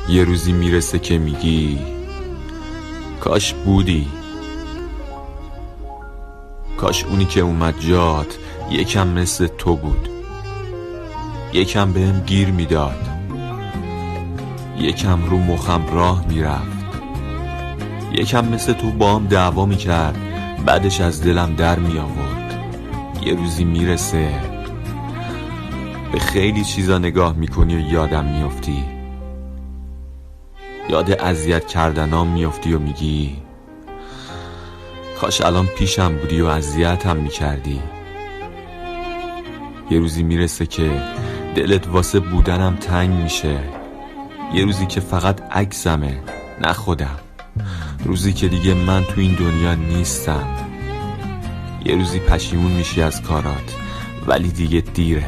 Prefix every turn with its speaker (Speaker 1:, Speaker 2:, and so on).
Speaker 1: یه روزی میرسه که میگی کاش بودی، کاش اونی که اومد جات یکم مثل تو بود، یکم بهم گیر میداد، یکم رو مخم راه میرفت، یکم مثل تو باهم دعوا میکرد بعدش از دلم در میآورد. یه روزی میرسه به خیلی چیزا نگاه میکنی و یادم میافتی، یاد اذیت کردنام میافتی و میگی کاش الان پیشم بودی و اذیتم میکردی. یه روزی میرسه که دلت واسه بودنم تنگ میشه، یه روزی که فقط عکسمه نه خودم، روزی که دیگه من تو این دنیا نیستم. یه روزی پشیمون میشی از کارات ولی دیگه دیره.